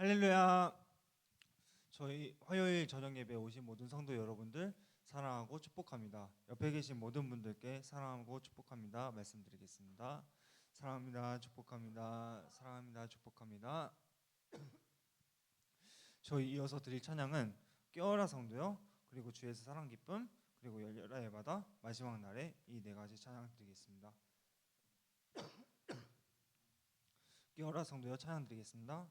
할렐루야. 저희 화요일 저녁 예배 오신 모든 성도 여러분들 사랑하고 축복합니다. 옆에 계신 모든 분들께 사랑하고 축복합니다 말씀드리겠습니다. 사랑합니다. 축복합니다. 사랑합니다. 축복합니다. 저희 이어서 드릴 찬양은 깨어라 성도요, 그리고 주에서 사랑 기쁨, 그리고 열려라 예바다 마지막 날에 이 네 가지 찬양 드리겠습니다. 깨어라 성도요 찬양 드리겠습니다.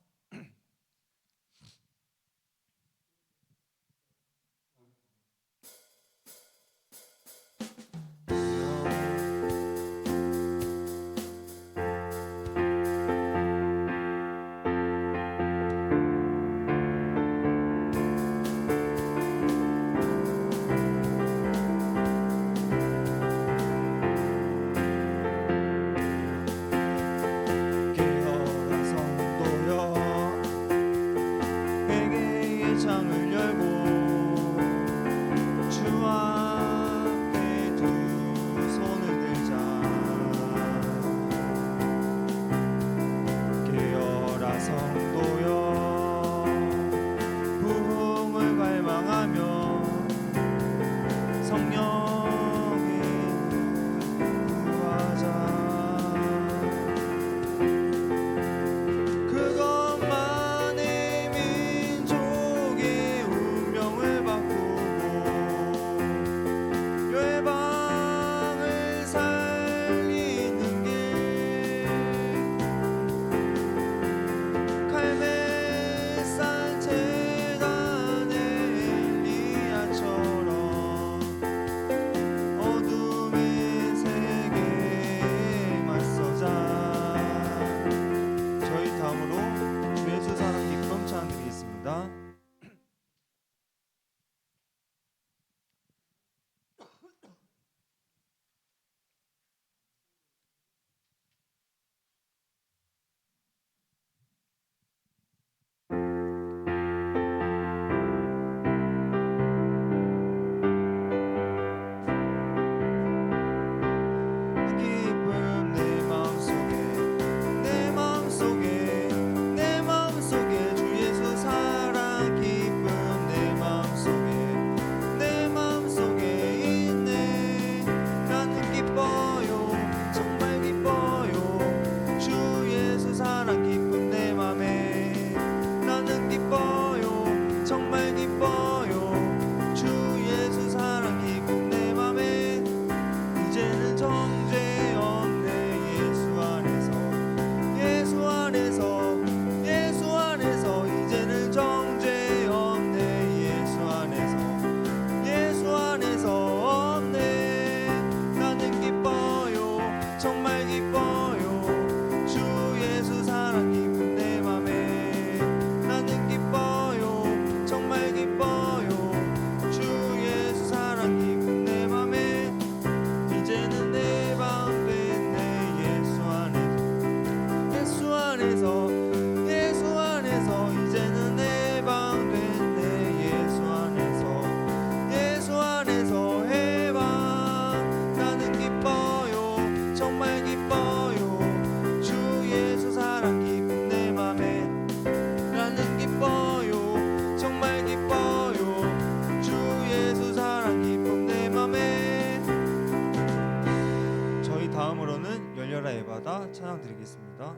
다음으로는 열려라 예바다 찬양 드리겠습니다.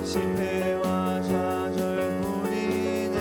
실패와 좌절뿐이네.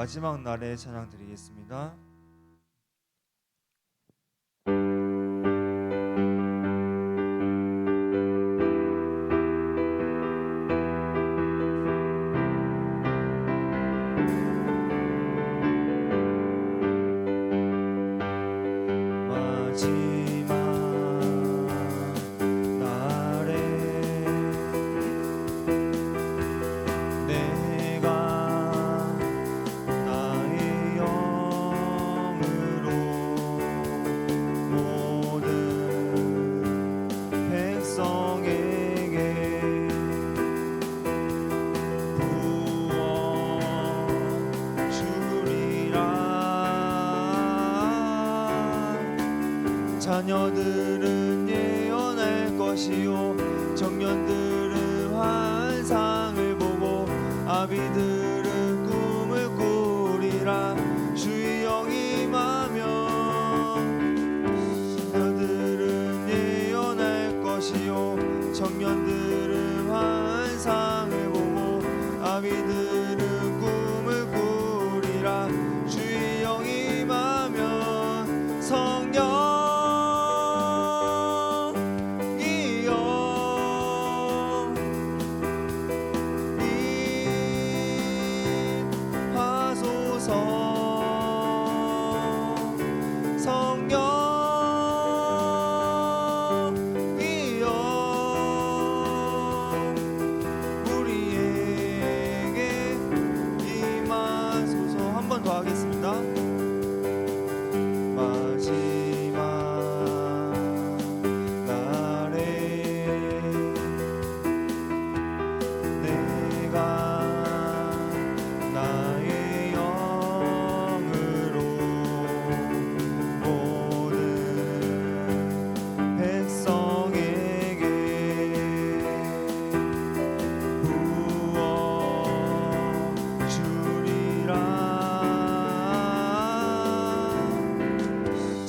마지막 날에 찬양 드리겠습니다. 자녀들은 예언할 것이요 청년들은 환상을 보고 아비들은 꿈을 꾸리라. 주의 영이 임하면 자녀들은 예언할 것이요 청년들은 환상을 보고 아비들은 꿈을 꾸리라. 주의 영이 임하면 성령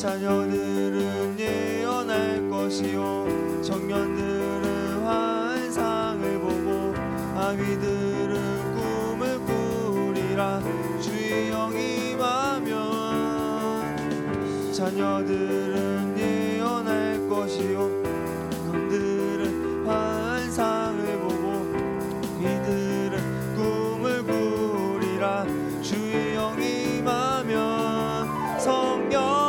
자녀들은 예언할 것이요 청년들은 환상을 보고 아비들은 꿈을 꾸리라. 주의 영이 임하면 자녀들은 예언할 것이요 청년들은 환상을 보고 아비들은 꿈을 꾸리라. 주의 영이 임하면 성령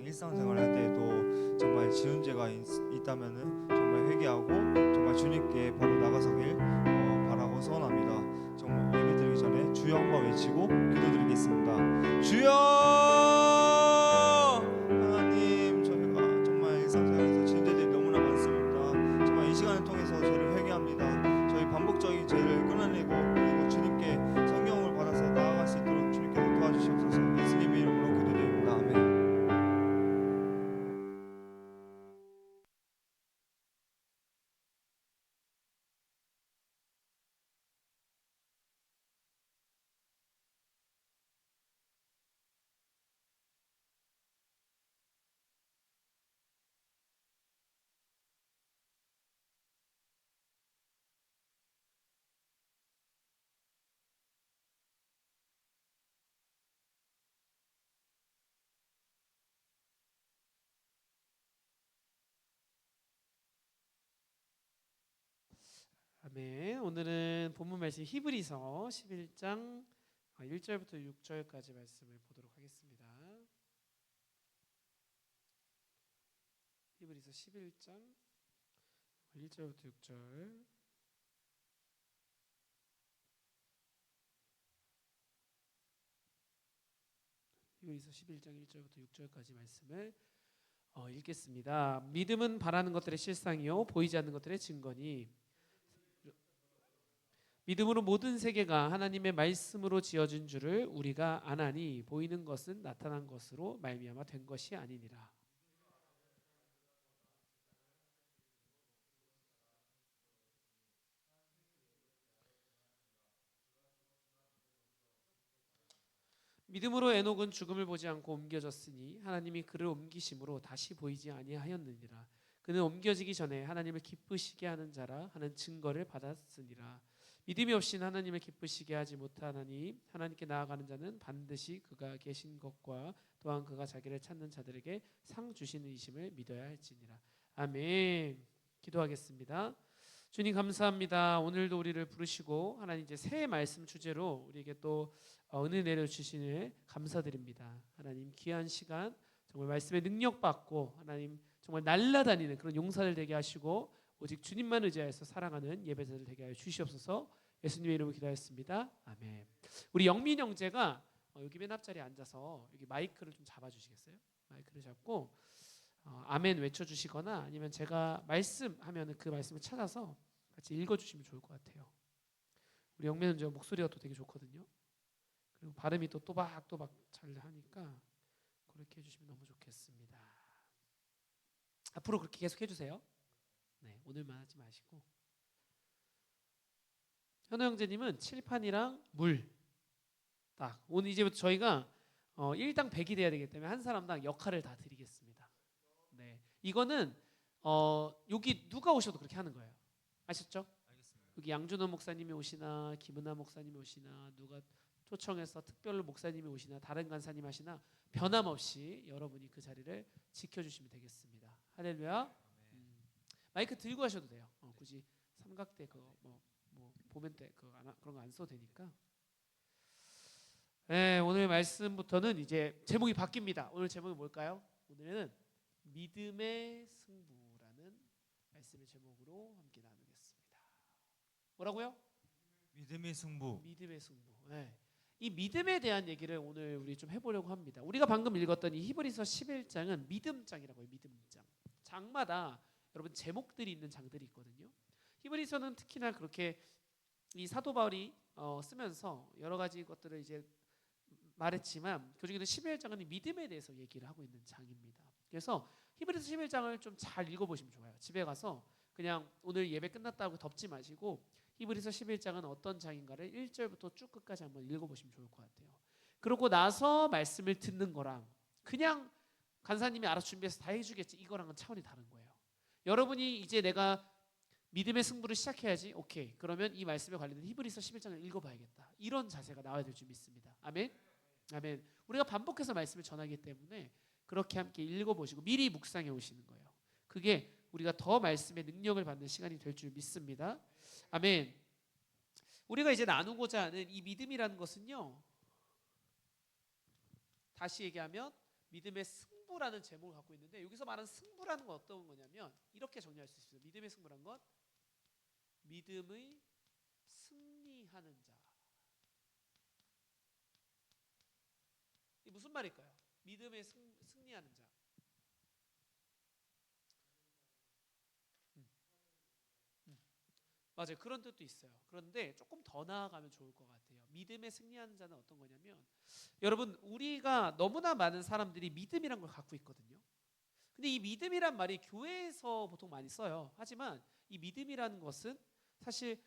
일상생활 할 때에도 정말 지은 죄가 있다면은 정말 회개하고 정말 주님께 바로 나가서길 바라고 소원합니다. 정말 예배드리기 전에 주여 한번 외치고 기도드리겠습니다. 주여! 하나님, 저희가 정말 일상생활에서 지은 죄들이 너무나 많습니다. 정말 이 시간을 통해서 죄를 회개합니다. 저희 반복적인 죄를 끊어내고 그리고 주님께 성령을 받아서 나아갈 수 있도록 주님께서 도와주시옵소서. 예수님의 이름으로 기도드립니다. 아멘. 아멘. 오늘은 본문 말씀 히브리서 11장 1절부터 6절까지 말씀을 보도록 하겠습니다. 히브리서 11장 1절부터 6절. 히브리서 11장 1절부터 6절까지 말씀을 읽겠습니다. 믿음은 바라는 것들의 실상이요 보이지 않는 것들의 증거니 믿음으로 모든 세계가 하나님의 말씀으로 지어진 줄을 우리가 아나니 보이는 것은 나타난 것으로 말미암아 된 것이 아니니라. 믿음으로 에녹은 죽음을 보지 않고 옮겨졌으니 하나님이 그를 옮기심으로 다시 보이지 아니하였느니라. 그는 옮겨지기 전에 하나님을 기쁘시게 하는 자라 하는 증거를 받았으니라. 믿음이 없이는 하나님을 기쁘시게 하지 못하나니 하나님께 나아가는 자는 반드시 그가 계신 것과 또한 그가 자기를 찾는 자들에게 상 주시는 이심을 믿어야 할지니라. 아멘. 기도하겠습니다. 주님 감사합니다. 오늘도 우리를 부르시고 하나님 이제 새 말씀 주제로 우리에게 또 은혜 내려 주시니 감사드립니다. 하나님 귀한 시간 정말 말씀의 능력 받고 하나님 정말 날아다니는 그런 용사들 되게 하시고 오직 주님만 의지하여서 살아가는 예배자들 되게 하여 주시옵소서. 예수님의 이름으로 기도하였습니다. 아멘. 우리 영민 형제가 여기 맨 앞자리에 앉아서 여기 마이크를 좀 잡아주시겠어요? 마이크를 잡고 아멘 외쳐주시거나 아니면 제가 말씀하면 그 말씀을 찾아서 같이 읽어주시면 좋을 것 같아요. 우리 영민 형제 목소리가 또 되게 좋거든요. 그리고 발음이 또 또박또박 잘 하니까 그렇게 해주시면 너무 좋겠습니다. 앞으로 그렇게 계속 해주세요. 네, 오늘만 하지 마시고. 현우 형제님은 칠판이랑 물 딱 오늘 이제부터 저희가 1당 100이 돼야 되기 때문에 한 사람당 역할을 다 드리겠습니다. 네, 이거는 여기 누가 오셔도 그렇게 하는 거예요. 아셨죠? 알겠습니다. 여기 양준호 목사님이 오시나 김은하 목사님이 오시나 누가 초청해서 특별로 목사님이 오시나 다른 간사님 하시나 변함없이 여러분이 그 자리를 지켜주시면 되겠습니다. 할렐루야. 마이크 들고 하셔도 돼요. 굳이 삼각대 뭐 보면 돼 그런 거 안 써도 되니까. 네, 오늘 말씀부터는 이제 제목이 바뀝니다. 오늘 제목이 뭘까요? 오늘은 믿음의 승부라는 말씀의 제목으로 함께 나누겠습니다. 뭐라고요? 믿음의 승부. 믿음의 승부. 네. 이 믿음에 대한 얘기를 오늘 우리 좀 해보려고 합니다. 우리가 방금 읽었던 이 히브리서 11장은 믿음장이라고 해요. 믿음장. 장마다 여러분 제목들이 있는 장들이 있거든요. 히브리서는 특히나 그렇게 이 사도 바울이 쓰면서 여러 가지 것들을 이제 말했지만 그중에는 11장은 믿음에 대해서 얘기를 하고 있는 장입니다. 그래서 히브리서 11장을 좀 잘 읽어보시면 좋아요. 집에 가서 그냥 오늘 예배 끝났다고 덮지 마시고 히브리서 11장은 어떤 장인가를 1절부터 쭉 끝까지 한번 읽어보시면 좋을 것 같아요. 그러고 나서 말씀을 듣는 거랑 그냥 간사님이 알아서 준비해서 다 해주겠지 이거랑은 차원이 다른 거예요. 여러분이 이제 내가 믿음의 승부를 시작해야지. 오케이. 그러면 이 말씀에 관련된 히브리서 11장을 읽어봐야겠다. 이런 자세가 나와야 될 줄 믿습니다. 아멘. 아멘. 우리가 반복해서 말씀을 전하기 때문에 그렇게 함께 읽어보시고 미리 묵상해 오시는 거예요. 그게 우리가 더 말씀의 능력을 받는 시간이 될 줄 믿습니다. 아멘. 우리가 이제 나누고자 하는 이 믿음이라는 것은요. 다시 얘기하면 믿음의 승부라는 제목을 갖고 있는데 여기서 말하는 승부라는 건 어떤 거냐면 이렇게 정리할 수 있습니다. 믿음의 승부라는 건 믿음의 승리하는 자. 이게 무슨 말일까요? 믿음의 승리하는 자. 맞아요. 그런 뜻도 있어요. 그런데 조금 더 나아가면 좋을 것 같아요. 믿음에 승리하는 자는 어떤 거냐면 여러분 우리가 너무나 많은 사람들이 믿음이란 걸 갖고 있거든요. 근데 이 믿음이란 말이 교회에서 보통 많이 써요. 하지만 이 믿음이라는 것은 사실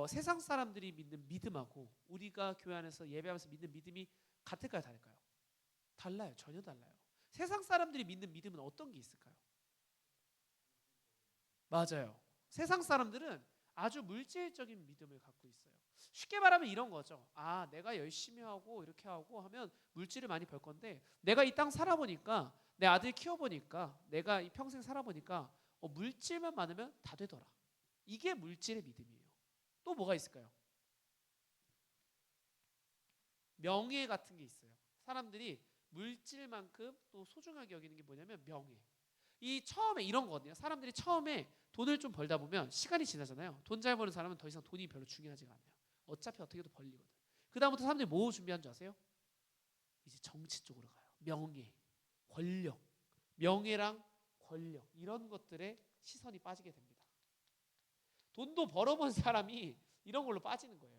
세상 사람들이 믿는 믿음하고 우리가 교회 안에서 예배하면서 믿는 믿음이 같을까요? 다를까요? 달라요. 전혀 달라요. 세상 사람들이 믿는 믿음은 어떤 게 있을까요? 맞아요. 세상 사람들은 아주 물질적인 믿음을 갖고 있어요. 쉽게 말하면 이런 거죠. 아, 내가 열심히 하고 이렇게 하고 하면 물질을 많이 벌 건데 내가 이 땅 살아보니까 내 아들 키워보니까 내가 이 평생 살아보니까 물질만 많으면 다 되더라. 이게 물질의 믿음이에요. 또 뭐가 있을까요? 명예 같은 게 있어요. 사람들이 물질만큼 또 소중하게 여기는 게 뭐냐면 명예. 이 처음에 이런 거거든요. 사람들이 처음에 돈을 좀 벌다 보면 시간이 지나잖아요. 돈 잘 버는 사람은 더 이상 돈이 별로 중요하지가 않아요. 어차피 어떻게도 벌리거든. 그 다음부터 사람들이 뭐 준비한 줄 아세요? 이제 정치 쪽으로 가요. 명예, 권력, 명예랑 권력 이런 것들에 시선이 빠지게 됩니다. 돈도 벌어본 사람이 이런 걸로 빠지는 거예요.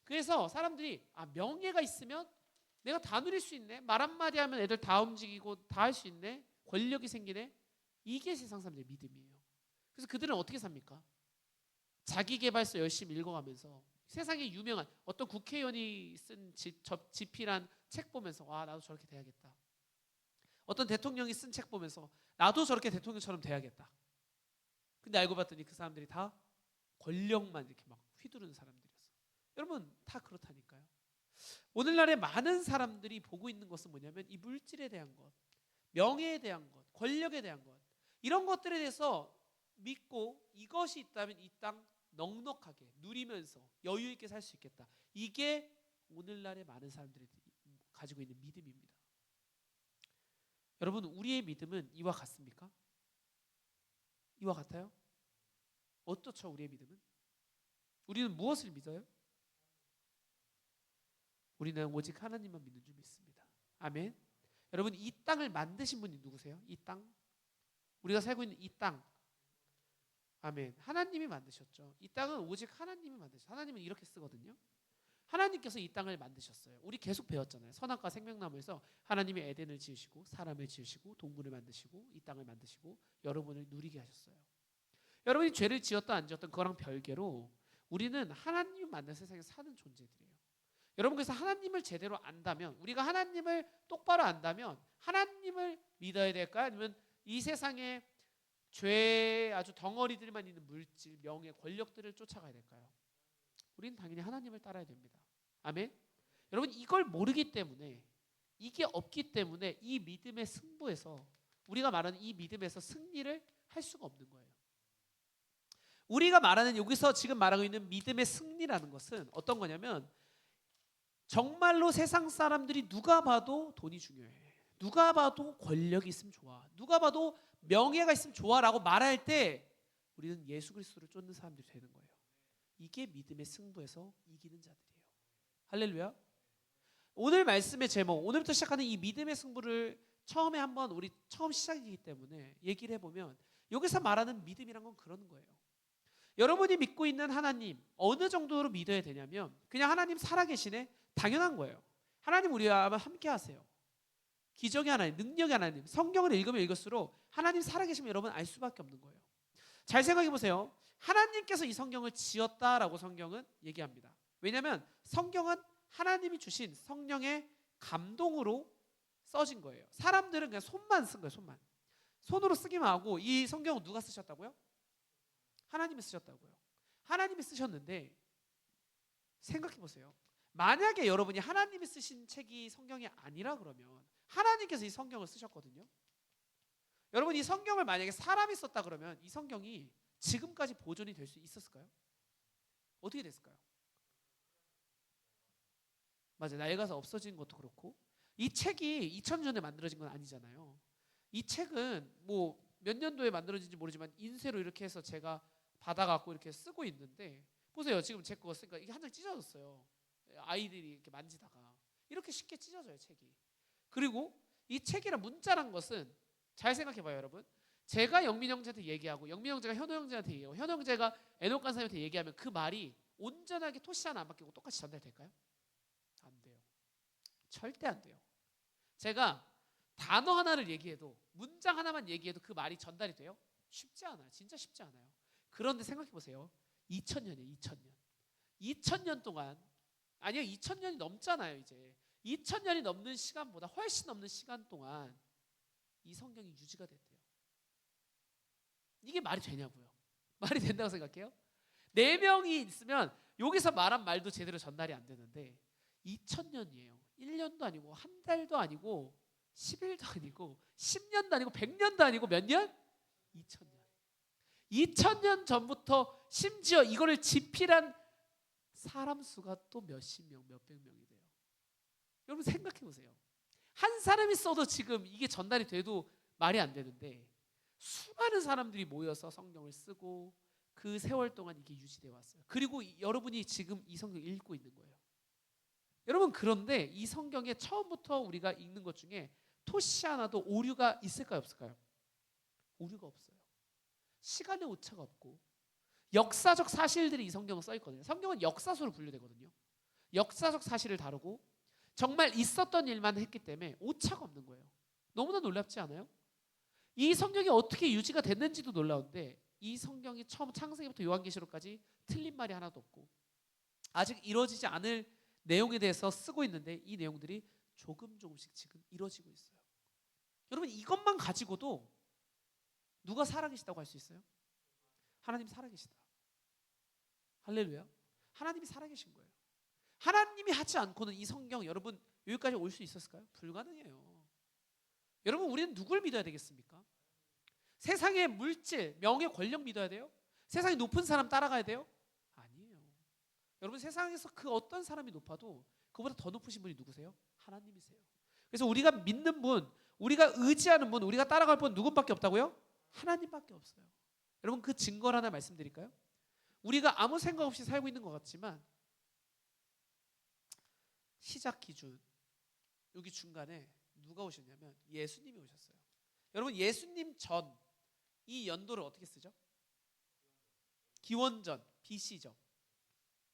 그래서 사람들이 명예가 있으면 내가 다 누릴 수 있네. 말 한마디 하면 애들 다 움직이고 다 할 수 있네. 권력이 생기네. 이게 세상 사람들의 믿음이에요. 그래서 그들은 어떻게 삽니까? 자기계발서 열심히 읽어가면서 세상에 유명한 어떤 국회의원이 쓴 집필한 책 보면서 와 나도 저렇게 돼야겠다. 어떤 대통령이 쓴 책 보면서 나도 저렇게 대통령처럼 돼야겠다. 근데 알고 봤더니 그 사람들이 다 권력만 이렇게 막 휘두르는 사람들이었어. 여러분 다 그렇다니까요. 오늘날에 많은 사람들이 보고 있는 것은 뭐냐면 이 물질에 대한 것, 명예에 대한 것, 권력에 대한 것, 이런 것들에 대해서 믿고 이것이 있다면 이 땅 넉넉하게 누리면서 여유 있게 살 수 있겠다. 이게 오늘날의 많은 사람들이 가지고 있는 믿음입니다. 여러분 우리의 믿음은 이와 같습니까? 이와 같아요? 어떻죠 우리의 믿음은? 우리는 무엇을 믿어요? 우리는 오직 하나님만 믿는 줄 믿습니다. 아멘. 여러분 이 땅을 만드신 분이 누구세요? 이 땅? 우리가 살고 있는 이 땅. 아멘. 하나님이 만드셨죠. 이 땅은 오직 하나님이 만드셨어요. 하나님은 이렇게 쓰거든요. 하나님께서 이 땅을 만드셨어요. 우리 계속 배웠잖아요. 선악과 생명나무에서 하나님이 에덴을 지으시고 사람을 지으시고 동물을 만드시고 이 땅을 만드시고 여러분을 누리게 하셨어요. 여러분이 죄를 지었다 안 지었던 그거랑 별개로 우리는 하나님 만든 세상에서 사는 존재들이에요. 여러분 그래서 하나님을 제대로 안다면 우리가 하나님을 똑바로 안다면 하나님을 믿어야 될까요? 아니면 이 세상에 죄 아주 덩어리들만 있는 물질, 명예, 권력들을 쫓아가야 될까요? 우리는 당연히 하나님을 따라야 됩니다. 아멘. 여러분 이걸 모르기 때문에 이게 없기 때문에 이 믿음의 승부에서 우리가 말하는 이 믿음에서 승리를 할 수가 없는 거예요. 우리가 말하는 여기서 지금 말하고 있는 믿음의 승리라는 것은 어떤 거냐면 정말로 세상 사람들이 누가 봐도 돈이 중요해. 누가 봐도 권력이 있으면 좋아. 누가 봐도 명예가 있으면 좋아라고 말할 때 우리는 예수 그리스도를 쫓는 사람들이 되는 거예요. 이게 믿음의 승부에서 이기는 자들이에요. 할렐루야. 오늘 말씀의 제목, 오늘부터 시작하는 이 믿음의 승부를 처음에 한번 우리 처음 시작이기 때문에 얘기를 해보면 여기서 말하는 믿음이란 건 그런 거예요. 여러분이 믿고 있는 하나님 어느 정도로 믿어야 되냐면 그냥 하나님 살아계시네? 당연한 거예요. 하나님 우리와 함께 하세요. 기적의 하나님, 능력의 하나님, 성경을 읽으면 읽을수록 하나님 살아계시면 여러분 알 수밖에 없는 거예요. 잘 생각해 보세요. 하나님께서 이 성경을 지었다라고 성경은 얘기합니다. 왜냐하면 성경은 하나님이 주신 성령의 감동으로 써진 거예요. 사람들은 그냥 손만 쓴 거예요. 손만. 손으로 쓰기만 하고 이 성경은 누가 쓰셨다고요? 하나님이 쓰셨다고요. 하나님이 쓰셨는데 생각해 보세요. 만약에 여러분이 하나님이 쓰신 책이 성경이 아니라 그러면 하나님께서 이 성경을 쓰셨거든요. 여러분 이 성경을 만약에 사람이 썼다 그러면 이 성경이 지금까지 보존이 될 수 있었을까요? 어떻게 됐을까요? 맞아요. 낡아서 없어진 것도 그렇고 이 책이 2000년에 만들어진 건 아니잖아요. 이 책은 뭐 몇 년도에 만들어진지 모르지만 인쇄로 이렇게 해서 제가 받아갖고 이렇게 쓰고 있는데 보세요. 지금 제 거 쓰니까 이게 한 장 찢어졌어요. 아이들이 이렇게 만지다가 이렇게 쉽게 찢어져요 책이. 그리고 이 책이란 문자란 것은 잘 생각해봐요 여러분. 제가 영민 형제한테 얘기하고 영민 형제가 현호 형제한테 얘기하고 현호 형제가 에녹 간사님한테 얘기하면 그 말이 온전하게 토시 하나 안 바뀌고 똑같이 전달될까요? 안 돼요. 절대 안 돼요. 제가 단어 하나를 얘기해도 문장 하나만 얘기해도 그 말이 전달이 돼요? 쉽지 않아요. 진짜 쉽지 않아요. 그런데 생각해보세요. 2000년이에요. 2000년. 2000년 동안 아니요 2000년이 넘잖아요. 이제 2000년이 넘는 시간보다 훨씬 넘는 시간 동안 이 성경이 유지가 됐대요. 이게 말이 되냐고요. 말이 된다고 생각해요? 4명이 있으면 여기서 말한 말도 제대로 전달이 안 되는데 2000년이에요. 1년도 아니고 한 달도 아니고 10일도 아니고 10년도 아니고 100년도 아니고 몇 년? 2000년. 2000년 전부터 심지어 이거를 집필한 사람 수가 또 몇십 명, 몇백 명이 돼요. 여러분 생각해 보세요. 한 사람이 써도 지금 이게 전달이 돼도 말이 안 되는데 수많은 사람들이 모여서 성경을 쓰고 그 세월 동안 이게 유지되어 왔어요. 그리고 여러분이 지금 이 성경 읽고 있는 거예요. 여러분 그런데 이 성경에 처음부터 우리가 읽는 것 중에 토시 하나도 오류가 있을까요? 없을까요? 오류가 없어요. 시간의 오차가 없고 역사적 사실들이 이 성경에 써 있거든요. 성경은 역사서로 분류되거든요. 역사적 사실을 다루고 정말 있었던 일만 했기 때문에 오차가 없는 거예요. 너무나 놀랍지 않아요? 이 성경이 어떻게 유지가 됐는지도 놀라운데 이 성경이 처음 창세기부터 요한계시록까지 틀린 말이 하나도 없고 아직 이루어지지 않을 내용에 대해서 쓰고 있는데 이 내용들이 조금씩 지금 이루어지고 있어요. 여러분 이것만 가지고도 누가 살아계시다고 할 수 있어요? 하나님 살아계시다. 할렐루야. 하나님이 살아계신 거예요. 하나님이 하지 않고는 이 성경 여러분 여기까지 올 수 있었을까요? 불가능해요. 여러분 우리는 누굴 믿어야 되겠습니까? 세상의 물질, 명예, 권력 믿어야 돼요? 세상에 높은 사람 따라가야 돼요? 아니에요. 여러분 세상에서 그 어떤 사람이 높아도 그보다 더 높으신 분이 누구세요? 하나님이세요. 그래서 우리가 믿는 분, 우리가 의지하는 분, 우리가 따라갈 분 누군밖에 없다고요? 하나님밖에 없어요. 여러분 그 증거를 하나 말씀드릴까요? 우리가 아무 생각 없이 살고 있는 것 같지만 시작 기준 여기 중간에 누가 오셨냐면 예수님이 오셨어요. 여러분 예수님 전 이 연도를 어떻게 쓰죠? 기원전 BC죠.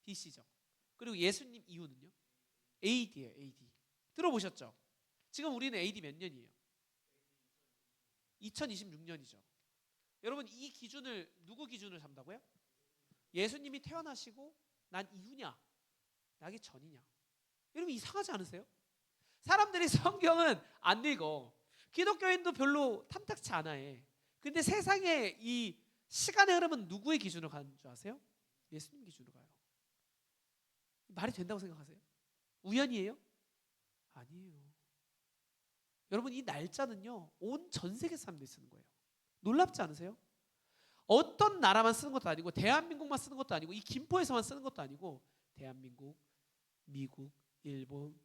BC죠. 그리고 예수님 이후는요? AD예요. AD. 들어보셨죠? 지금 우리는 AD 몇 년이에요? 2026년이죠. 여러분 이 기준을 누구 기준을 삼다고요? 예수님이 태어나시고 난 이후냐? 나기 전이냐? 여러분 이상하지 않으세요? 사람들이 성경은 안 읽어. 기독교인도 별로 탐탁치 않아 해. 근데 세상의 이 시간의 흐름은 누구의 기준으로 가는 줄 아세요? 예수님 기준으로 가요. 말이 된다고 생각하세요? 우연이에요? 아니에요. 여러분 이 날짜는요 온 전 세계 사람들이 쓰는 거예요. 놀랍지 않으세요? 어떤 나라만 쓰는 것도 아니고 대한민국만 쓰는 것도 아니고 이 김포에서만 쓰는 것도 아니고 대한민국, 미국, 일본,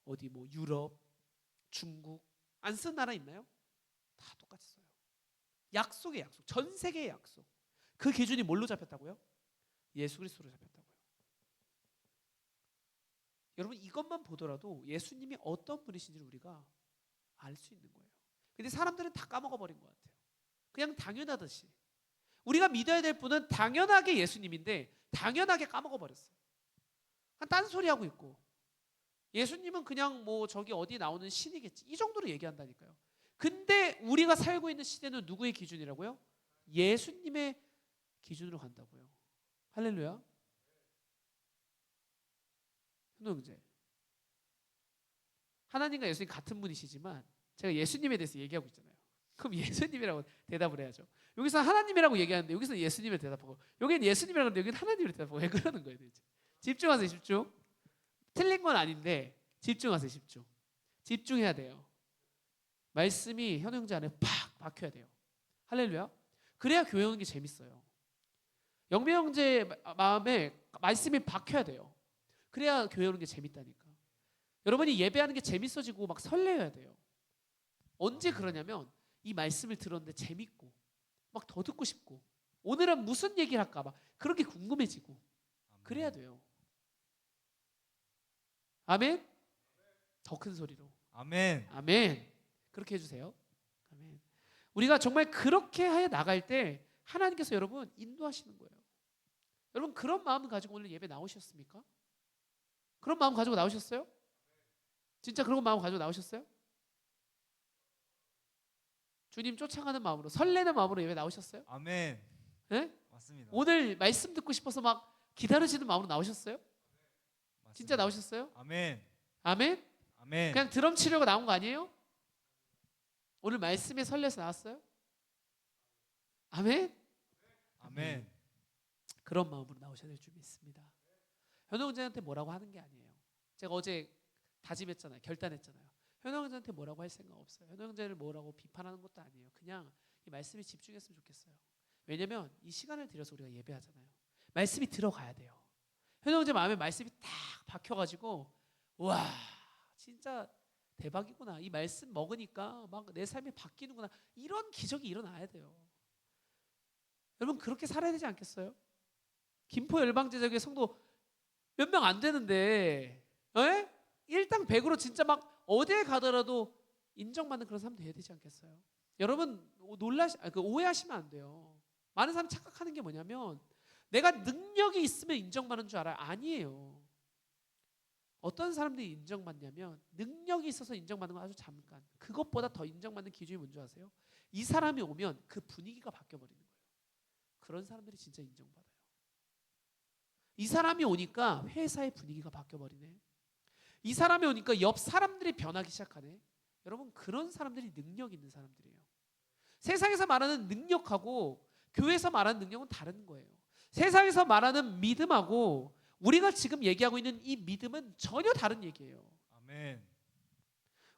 어디 뭐 유럽, 중국 안 쓰는 나라 있나요? 다 똑같이 써요. 약속의 약속, 전 세계의 약속. 그 기준이 뭘로 잡혔다고요? 예수 그리스도로 잡혔다고요. 여러분 이것만 보더라도 예수님이 어떤 분이신지를 우리가 알 수 있는 거예요. 근데 사람들은 다 까먹어 버린 것 같아요. 그냥 당연하듯이 우리가 믿어야 될 분은 당연하게 예수님인데 당연하게 까먹어 버렸어요. 그냥 딴소리 하고 있고 예수님은 그냥 뭐 저기 어디 나오는 신이겠지 이 정도로 얘기한다니까요. 근데 우리가 살고 있는 시대는 누구의 기준이라고요? 예수님의 기준으로 간다고요. 할렐루야. 형제, 하나님과 예수님 같은 분이시지만 제가 예수님에 대해서 얘기하고 있잖아요. 그럼 예수님이라고 대답을 해야죠. 여기서 하나님이라고 얘기하는데 여기서 예수님을 대답하고 여기는 예수님이라고 하는데 여기는 하나님을 대답하고 왜 그러는 거예요 도대체? 집중하세요. 집중. 틀린 건 아닌데 집중하세요. 집중. 집중해야 돼요. 말씀이 현우 형제 안에 팍 박혀야 돼요. 할렐루야. 그래야 교회 오는 게 재밌어요. 영미 형제 마음에 말씀이 박혀야 돼요. 그래야 교회 오는 게 재밌다니까. 여러분이 예배하는 게 재밌어지고 막 설레야 돼요. 언제 그러냐면 이 말씀을 들었는데 재밌고 막 더 듣고 싶고 오늘은 무슨 얘기를 할까 막 그렇게 궁금해지고 그래야 돼요. 아멘. 더 큰 소리로. 아멘. 아멘. 그렇게 해주세요. 아멘. 우리가 정말 그렇게 해 나갈 때 하나님께서 여러분 인도하시는 거예요. 여러분 그런 마음 가지고 오늘 예배 나오셨습니까? 그런 마음 가지고 나오셨어요? 진짜 그런 마음 가지고 나오셨어요? 주님 쫓아가는 마음으로 설레는 마음으로 예배 나오셨어요? 아멘. 네? 맞습니다. 오늘 말씀 듣고 싶어서 막 기다리시는 마음으로 나오셨어요? 맞습니다. 진짜 나오셨어요? 아멘. 아멘? 아멘. 그냥 드럼 치려고 나온 거 아니에요? 오늘 말씀에 설레서 나왔어요? 아멘? 아멘. 그런 마음으로 나오셔야 될 줄 믿습니다. 현우 형제한테 뭐라고 하는 게 아니에요. 제가 어제 다짐했잖아요. 결단했잖아요. 현우 형제한테 뭐라고 할 생각 없어요. 현우 형제를 뭐라고 비판하는 것도 아니에요. 그냥 이 말씀에 집중했으면 좋겠어요. 왜냐면 이 시간을 들여서 우리가 예배하잖아요. 말씀이 들어가야 돼요. 현우 형제 마음에 말씀이 딱 박혀가지고 와 진짜 대박이구나. 이 말씀 먹으니까 막 내 삶이 바뀌는구나. 이런 기적이 일어나야 돼요. 여러분 그렇게 살아야 되지 않겠어요? 김포 열방제자교회 성도 몇 명 안 되는데 에? 일당백으로 진짜 막 어디에 가더라도 인정받는 그런 사람 돼야 되지 않겠어요? 여러분 오해하시면 안 돼요. 많은 사람이 착각하는 게 뭐냐면 내가 능력이 있으면 인정받는 줄 알아요? 아니에요. 어떤 사람들이 인정받냐면 능력이 있어서 인정받는 건 아주 잠깐. 그것보다 더 인정받는 기준이 뭔지 아세요? 이 사람이 오면 그 분위기가 바뀌어버리는 거예요. 그런 사람들이 진짜 인정받아요. 이 사람이 오니까 회사의 분위기가 바뀌어버리네. 이 사람이 오니까 옆 사람들이 변하기 시작하네. 여러분, 그런 사람들이 능력 있는 사람들이에요. 세상에서 말하는 능력하고 교회에서 말하는 능력은 다른 거예요. 세상에서 말하는 믿음하고 우리가 지금 얘기하고 있는 이 믿음은 전혀 다른 얘기예요. 아멘.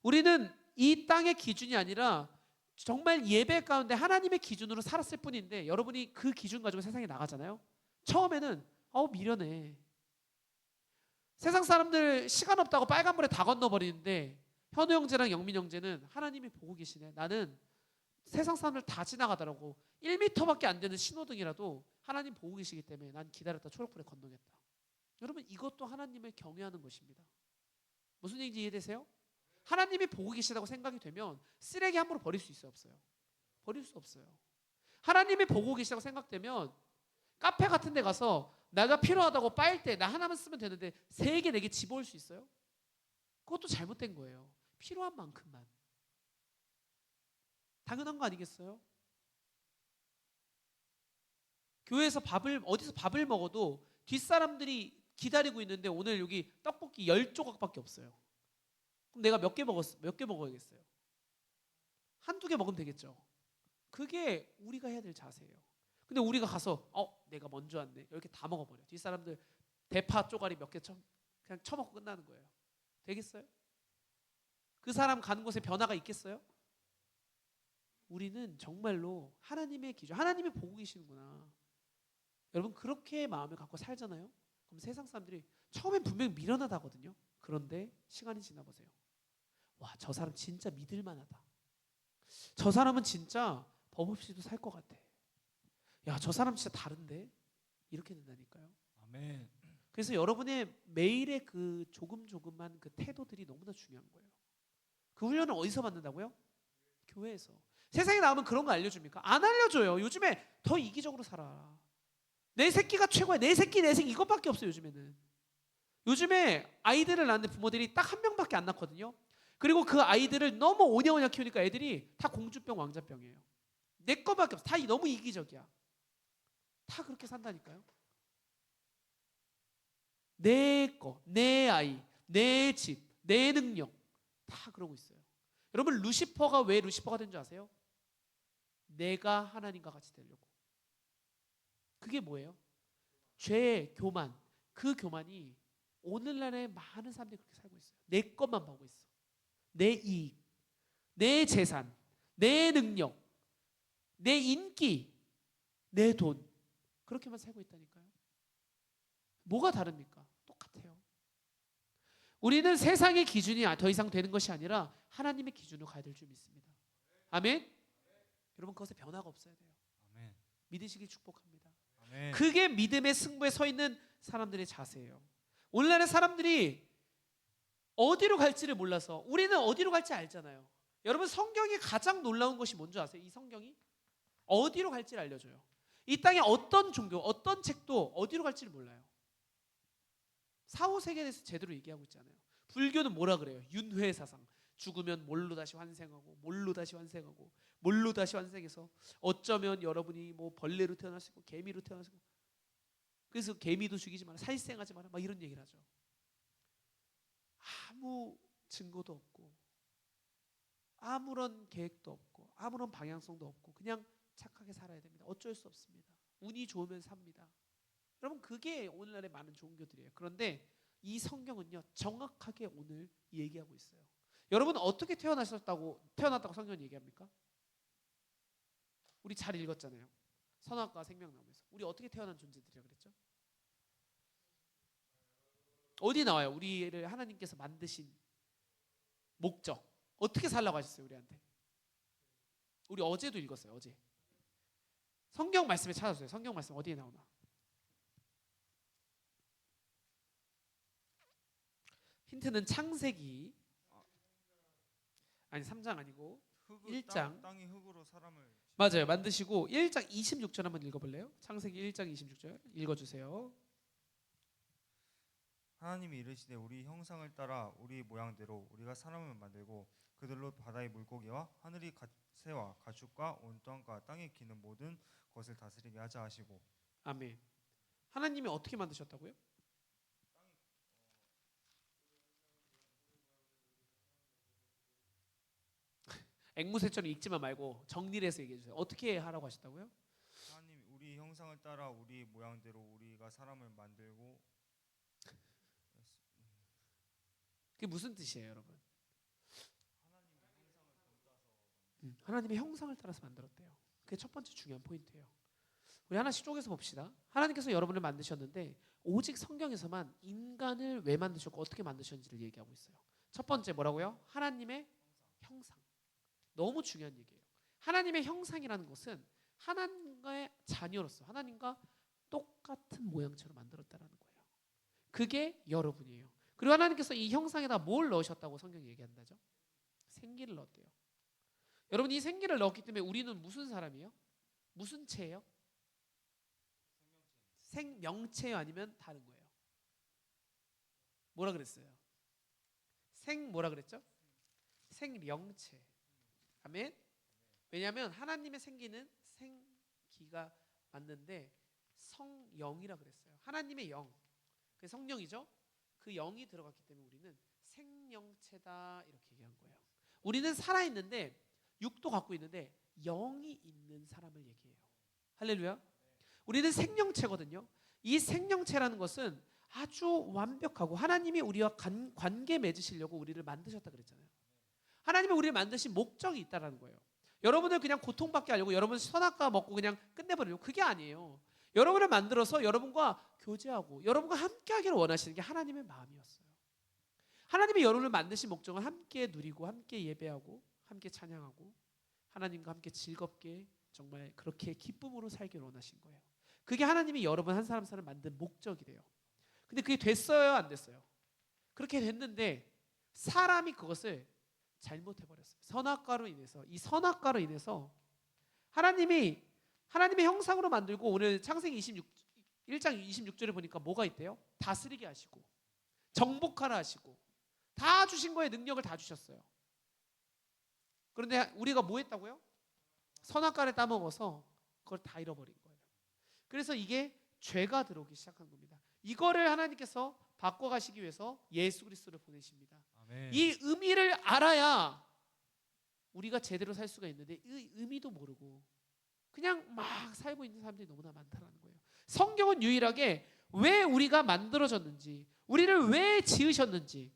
우리는 이 땅의 기준이 아니라 정말 예배 가운데 하나님의 기준으로 살았을 뿐인데, 여러분이 그 기준 가지고 세상에 나가잖아요. 처음에는 미련해. 세상 사람들 시간 없다고 빨간불에 다 건너버리는데 현우 형제랑 영민 형제는 하나님이 보고 계시네. 나는 세상 사람들 다 지나가더라고. 1m밖에 안 되는 신호등이라도 하나님 보고 계시기 때문에 난 기다렸다 초록불에 건너겠다. 여러분, 이것도 하나님을 경외하는 것입니다. 무슨 얘기인지 이해되세요? 하나님이 보고 계시다고 생각이 되면 쓰레기 함부로 버릴 수 있어요, 없어요? 버릴 수 없어요. 하나님이 보고 계시다고 생각되면 카페 같은 데 가서 내가 필요하다고 빨대 나 하나만 쓰면 되는데 3개, 4개 집어올 수 있어요? 그것도 잘못된 거예요. 필요한 만큼만. 당연한 거 아니겠어요? 교회에서 어디서 밥을 먹어도 뒷사람들이 기다리고 있는데 오늘 여기 떡볶이 10조각밖에 없어요. 그럼 내가 몇 개 먹어야겠어요? 한두 개 먹으면 되겠죠. 그게 우리가 해야 될 자세예요. 근데 우리가 가서 내가 먼저 왔네 이렇게 다 먹어버려. 뒷사람들 대파 쪼가리 몇 개 그냥 쳐먹고 끝나는 거예요. 되겠어요? 그 사람 가는 곳에 변화가 있겠어요? 우리는 정말로 하나님의 기준, 하나님이 보고 계시는구나. 여러분, 그렇게 마음을 갖고 살잖아요. 그럼 세상 사람들이 처음엔 분명히 미련하다거든요. 그런데 시간이 지나보세요. 와, 저 사람 진짜 믿을 만하다. 저 사람은 진짜 법 없이도 살 것 같아. 야, 저 사람 진짜 다른데? 이렇게 된다니까요. 아멘. 그래서 여러분의 매일의 그 조금조금한 그 태도들이 너무나 중요한 거예요. 그 훈련을 어디서 받는다고요? 교회에서. 세상에 나오면 그런 거 알려줍니까? 안 알려줘요. 요즘에 더 이기적으로 살아. 내 새끼가 최고야. 내 새끼 이것밖에 없어요. 요즘에는. 요즘에 아이들을 낳는 부모들이 딱 한 명밖에 안 낳거든요. 그리고 그 아이들을 너무 오냐오냐 키우니까 애들이 다 공주병 왕자병이에요. 내 거밖에 없어. 다 너무 이기적이야. 다 그렇게 산다니까요. 내 거, 내 아이, 내 집, 내 능력 다 그러고 있어요. 여러분, 루시퍼가 왜 루시퍼가 된 줄 아세요? 내가 하나님과 같이 되려고. 그게 뭐예요? 죄, 교만. 그 교만이 오늘날의 많은 사람들이 그렇게 살고 있어요. 내 것만 보고 있어. 내 이익, 내 재산, 내 능력, 내 인기, 내 돈. 그렇게만 살고 있다니까요. 뭐가 다릅니까? 똑같아요. 우리는 세상의 기준이 더 이상 되는 것이 아니라 하나님의 기준으로 가야 될 줄 믿습니다. 아멘? 여러분, 그것에 변화가 없어야 돼요. 아멘. 믿으시길 축복합니다. 아멘. 그게 믿음의 승부에 서 있는 사람들의 자세예요. 오늘날의 사람들이 어디로 갈지를 몰라서, 우리는 어디로 갈지 알잖아요. 여러분, 성경이 가장 놀라운 것이 뭔지 아세요? 이 성경이 어디로 갈지를 알려줘요. 이 땅에 어떤 종교, 어떤 책도 어디로 갈지를 몰라요. 사후세계에 대해서 제대로 얘기하고 있지 않아요. 불교는 뭐라 그래요? 윤회사상. 죽으면 뭘로 다시 환생하고, 뭘로 다시 환생하고, 뭘로 다시 환생해서 어쩌면 여러분이 뭐 벌레로 태어날 수 있고 개미로 태어날 수 있고, 그래서 개미도 죽이지 마라, 살생하지 마라, 막 이런 얘기를 하죠. 아무 증거도 없고 아무런 계획도 없고 아무런 방향성도 없고 그냥 착하게 살아야 됩니다. 어쩔 수 없습니다. 운이 좋으면 삽니다. 여러분, 그게 오늘날의 많은 종교들이에요. 그런데 이 성경은요, 정확하게 오늘 얘기하고 있어요. 여러분, 어떻게 태어났다고 성경은 얘기합니까? 우리 잘 읽었잖아요. 선악과 생명나무에서. 우리 어떻게 태어난 존재들이라 그랬죠? 어디 나와요? 우리를 하나님께서 만드신 목적. 어떻게 살라고 하셨어요, 우리한테? 우리 어제도 읽었어요, 어제. 성경 말씀에 찾아주세요. 성경 말씀 어디에 나오나? 힌트는 창세기. 아니, 3장 아니고 1장. 땅이 흙으로 사람을 맞아요. 만드시고 1장 26절 한번 읽어볼래요? 창세기 1장 26절 읽어주세요. 하나님이 이르시되 우리 형상을 따라 우리 모양대로 우리가 사람을 만들고 그들로 바다의 물고기와 하늘의 새와 가축과 온 땅과 땅에 기는 모든 것을 다스리게 하자 하시고. 아멘. 하나님이 어떻게 만드셨다고요? 앵무새처럼 읽지만 말고 정리를 해서 얘기해 주세요. 어떻게 하라고 하셨다고요? 하나님 우리 형상을 따라 우리 모양대로 우리가 사람을 만들고. 그게 무슨 뜻이에요, 여러분? 하나님의 형상을 따라서 만들었대요. 그게 첫 번째 중요한 포인트예요. 우리 하나씩 쪼개서 봅시다. 하나님께서 여러분을 만드셨는데 오직 성경에서만 인간을 왜 만드셨고 어떻게 만드셨는지를 얘기하고 있어요. 첫 번째 뭐라고요? 하나님의 형상. 너무 중요한 얘기예요. 하나님의 형상이라는 것은 하나님과의 자녀로서 하나님과 똑같은 모양처럼 만들었다라는 거예요. 그게 여러분이에요. 그리고 하나님께서 이 형상에다 뭘 넣으셨다고 성경이 얘기한다죠? 생기를 넣었대요. 여러분 이 생기를 넣었기 때문에 우리는 무슨 사람이에요? 무슨 체예요? 생명체요 아니면 다른 거예요? 뭐라 그랬어요? 뭐라 그랬죠? 생명체. 아멘. 왜냐하면 하나님의 생기는 생기가 맞는데 성영이라 그랬어요. 하나님의 영, 그 성령이죠. 그 영이 들어갔기 때문에 우리는 생명체다 이렇게 얘기한 거예요. 우리는 살아 있는데 육도 갖고 있는데 영이 있는 사람을 얘기해요. 할렐루야. 우리는 생명체거든요. 이 생명체라는 것은 아주 완벽하고 하나님이 우리와 관계 맺으시려고 우리를 만드셨다 그랬잖아요. 하나님이 우리를 만드신 목적이 있다라는 거예요. 여러분을 그냥 고통받게 하려고 여러분 선악과 먹고 그냥 끝내버리려고 그게 아니에요. 여러분을 만들어서 여러분과 교제하고 여러분과 함께하기를 원하시는 게 하나님의 마음이었어요. 하나님이 여러분을 만드신 목적은 함께 누리고 함께 예배하고 함께 찬양하고 하나님과 함께 즐겁게 정말 그렇게 기쁨으로 살기를 원하신 거예요. 그게 하나님이 여러분 한 사람 사람 만든 목적이래요. 근데 그게 됐어요 안 됐어요? 그렇게 됐는데 사람이 그것을 잘못해버렸어요. 이 선악과로 인해서 하나님의 형상으로 만들고 오늘 창세기 1장 26절에 보니까 뭐가 있대요? 다스리게 하시고 정복하라 하시고 다 주신 거에 능력을 다 주셨어요. 그런데 우리가 뭐 했다고요? 선악과를 따먹어서 그걸 다 잃어버린 거예요. 그래서 이게 죄가 들어오기 시작한 겁니다. 이거를 하나님께서 바꿔가시기 위해서 예수 그리스도를 보내십니다. 아멘. 이 의미를 알아야 우리가 제대로 살 수가 있는데 이 의미도 모르고 그냥 막 살고 있는 사람들이 너무나 많다는 거예요. 성경은 유일하게 왜 우리가 만들어졌는지 우리를 왜 지으셨는지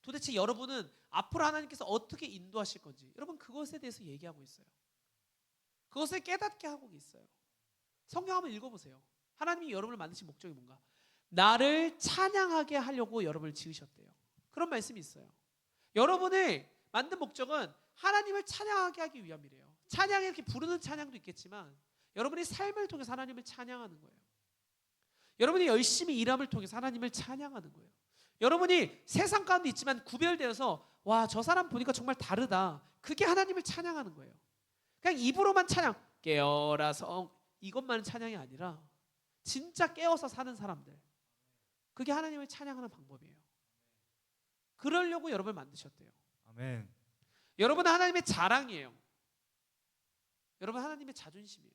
도대체 여러분은 앞으로 하나님께서 어떻게 인도하실 건지 여러분 그것에 대해서 얘기하고 있어요. 그것을 깨닫게 하고 있어요. 성경 한번 읽어보세요. 하나님이 여러분을 만드신 목적이 뭔가? 나를 찬양하게 하려고 여러분을 지으셨대요. 그런 말씀이 있어요. 여러분을 만든 목적은 하나님을 찬양하게 하기 위함이래요. 찬양에 이렇게 부르는 찬양도 있겠지만 여러분이 삶을 통해서 하나님을 찬양하는 거예요. 여러분이 열심히 일함을 통해서 하나님을 찬양하는 거예요. 여러분이 세상 가운데 있지만 구별되어서 와, 저 사람 보니까 정말 다르다. 그게 하나님을 찬양하는 거예요. 그냥 입으로만 찬양, 깨어라 성 이것만은 찬양이 아니라 진짜 깨어서 사는 사람들. 그게 하나님을 찬양하는 방법이에요. 그러려고 여러분을 만드셨대요. 아멘. 여러분은 하나님의 자랑이에요. 여러분 하나님의 자존심이에요.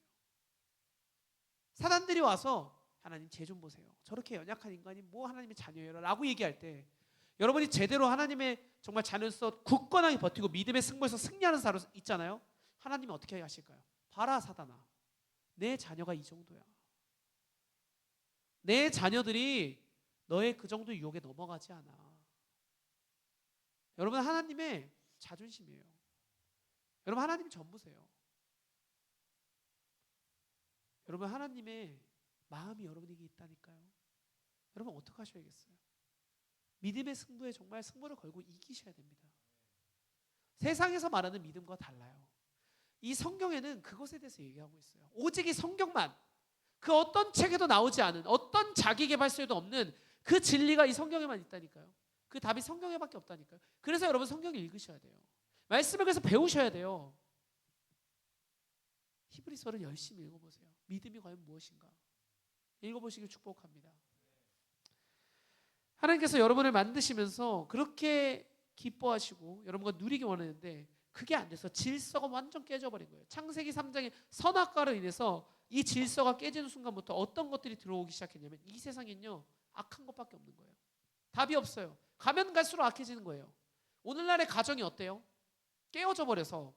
사단들이 와서 하나님 쟤 좀 보세요. 저렇게 연약한 인간이 뭐 하나님의 자녀예요 라고 얘기할 때 여러분이 제대로 하나님의 정말 자녀로서 굳건하게 버티고 믿음의 승부에서 승리하는 사람 있잖아요. 하나님이 어떻게 하실까요? 봐라 사단아, 내 자녀가 이 정도야. 내 자녀들이 너의 그 정도 유혹에 넘어가지 않아. 여러분 하나님의 자존심이에요. 여러분 하나님이 전부세요. 여러분 하나님의 마음이 여러분에게 있다니까요. 여러분 어떻게 하셔야겠어요? 믿음의 승부에 정말 승부를 걸고 이기셔야 됩니다. 세상에서 말하는 믿음과 달라요. 이 성경에는 그것에 대해서 얘기하고 있어요. 오직 이 성경만, 그 어떤 책에도 나오지 않은, 어떤 자기계발서에도 없는 그 진리가 이 성경에만 있다니까요. 그 답이 성경에밖에 없다니까요. 그래서 여러분 성경을 읽으셔야 돼요. 말씀을 그래서 배우셔야 돼요. 히브리서를 열심히 읽어보세요. 믿음이 과연 무엇인가 읽어보시길 축복합니다. 하나님께서 여러분을 만드시면서 그렇게 기뻐하시고 여러분과 누리기 원했는데 그게 안 돼서 질서가 완전 깨져버린 거예요. 창세기 3장의 선악과로 인해서 이 질서가 깨지는 순간부터 어떤 것들이 들어오기 시작했냐면 이 세상엔요 악한 것밖에 없는 거예요. 답이 없어요. 가면 갈수록 악해지는 거예요. 오늘날의 가정이 어때요? 깨어져 버려서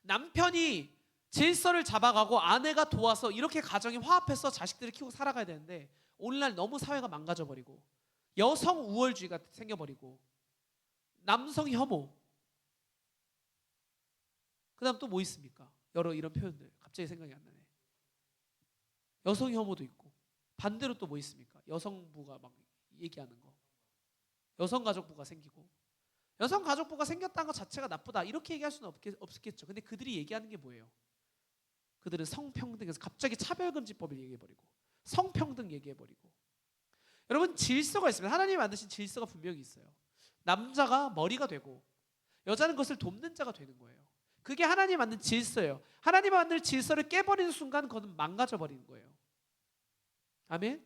남편이 질서를 잡아가고 아내가 도와서 이렇게 가정이 화합해서 자식들을 키우고 살아가야 되는데 오늘날 너무 사회가 망가져버리고 여성 우월주의가 생겨버리고 남성 혐오, 그 다음 또 뭐 있습니까? 여러 이런 표현들 갑자기 생각이 안 나네. 여성 혐오도 있고 반대로 또 뭐 있습니까? 여성부가 막 얘기하는 거, 여성가족부가 생기고 여성가족부가 생겼다는 것 자체가 나쁘다 이렇게 얘기할 수는 없겠죠. 근데 그들이 얘기하는 게 뭐예요? 그들은 성평등에서 갑자기 차별금지법을 얘기해버리고 성평등 얘기해버리고. 여러분 질서가 있습니다. 하나님이 만드신 질서가 분명히 있어요. 남자가 머리가 되고 여자는 그것을 돕는 자가 되는 거예요. 그게 하나님이 만든 질서예요. 하나님이 만든 질서를 깨버리는 순간 그건 망가져버리는 거예요. 아멘?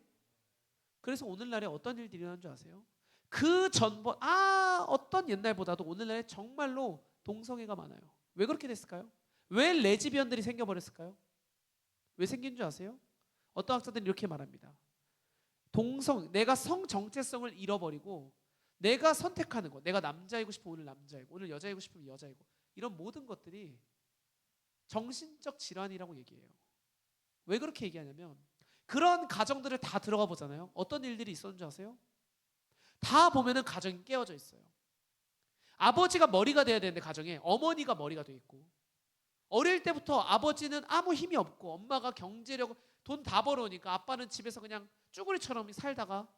그래서 오늘날에 어떤 일들이 일어나는 줄 아세요? 그 어떤 옛날보다도 오늘날에 정말로 동성애가 많아요. 왜 그렇게 됐을까요? 왜 레즈비언들이 생겨버렸을까요? 왜 생긴 줄 아세요? 어떤 학자들은 이렇게 말합니다. 내가 성 정체성을 잃어버리고 내가 선택하는 것, 내가 남자이고 싶으면 오늘 남자이고 오늘 여자이고 싶으면 여자이고 이런 모든 것들이 정신적 질환이라고 얘기해요. 왜 그렇게 얘기하냐면 그런 가정들을 다 들어가 보잖아요. 어떤 일들이 있었는지 아세요? 다 보면은 가정이 깨어져 있어요. 아버지가 머리가 돼야 되는데 가정에 어머니가 머리가 돼 있고 어릴 때부터 아버지는 아무 힘이 없고 엄마가 경제력 돈 다 벌어오니까 아빠는 집에서 그냥 쭈구리처럼 살다가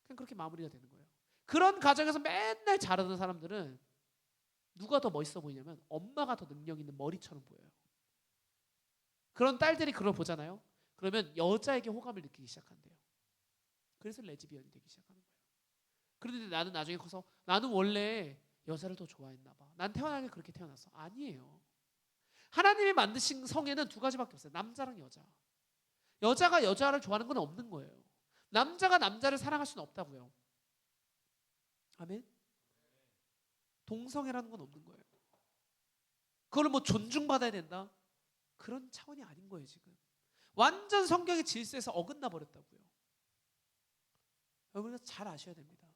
그냥 그렇게 마무리가 되는 거예요. 그런 가정에서 맨날 자라는 사람들은 누가 더 멋있어 보이냐면 엄마가 더 능력 있는 머리처럼 보여요. 그런 딸들이 그걸 보잖아요. 그러면 여자에게 호감을 느끼기 시작한대요. 그래서 레즈비언이 되기 시작하는 거예요. 그런데 나는 나중에 커서 나는 원래 여자를 더 좋아했나 봐. 난 태어나길 그렇게 태어났어. 아니에요. 하나님이 만드신 성에는 두 가지밖에 없어요. 남자랑 여자. 여자가 여자를 좋아하는 건 없는 거예요. 남자가 남자를 사랑할 수는 없다고요. 아멘? 동성애라는 건 없는 거예요. 그걸 뭐 존중받아야 된다? 그런 차원이 아닌 거예요 지금. 완전 성경의 질서에서 어긋나 버렸다고요. 여러분 잘 아셔야 됩니다.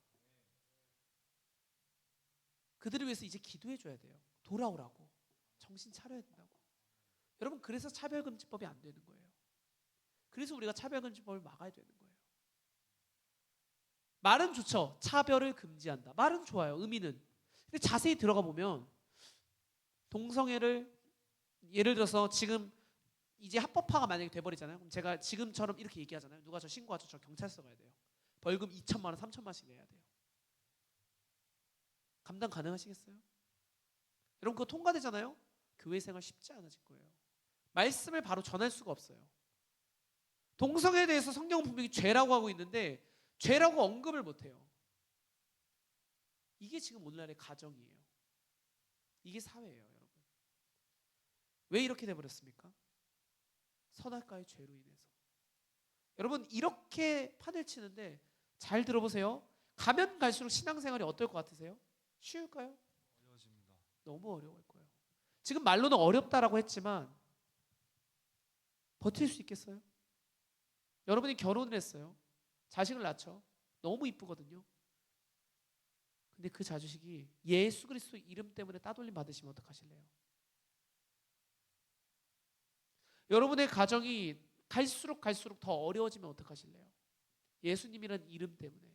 그들을 위해서 이제 기도해 줘야 돼요. 돌아오라고. 정신 차려야 된다고. 여러분 그래서 차별금지법이 안 되는 거예요. 그래서 우리가 차별금지법을 막아야 되는 거예요. 말은 좋죠. 차별을 금지한다. 말은 좋아요. 의미는. 근데 자세히 들어가 보면 동성애를 예를 들어서 지금 이제 합법화가 만약에 돼버리잖아요. 그럼 제가 지금처럼 이렇게 얘기하잖아요. 누가 저 신고하죠? 저 경찰서 가야 돼요. 벌금 2천만 원, 3천만 원씩 내야 돼요. 감당 가능하시겠어요? 여러분 그거 통과되잖아요. 교회 생활 쉽지 않아질 거예요. 말씀을 바로 전할 수가 없어요. 동성애에 대해서 성경은 분명히 죄라고 하고 있는데 죄라고 언급을 못해요. 이게 지금 오늘날의 가정이에요. 이게 사회예요, 여러분. 왜 이렇게 돼버렸습니까? 선악과의 죄로 인해서. 여러분 이렇게 판을 치는데 잘 들어보세요. 가면 갈수록 신앙생활이 어떨 것 같으세요? 쉬울까요? 어려워집니다. 너무 어려울 거예요. 지금 말로는 어렵다라고 했지만 버틸 수 있겠어요? 여러분이 결혼을 했어요. 자식을 낳죠. 너무 이쁘거든요. 근데 그 자식이 예수 그리스도 이름 때문에 따돌림 받으시면 어떡하실래요? 여러분의 가정이 갈수록 더 어려워지면 어떡하실래요? 예수님이라는 이름 때문에.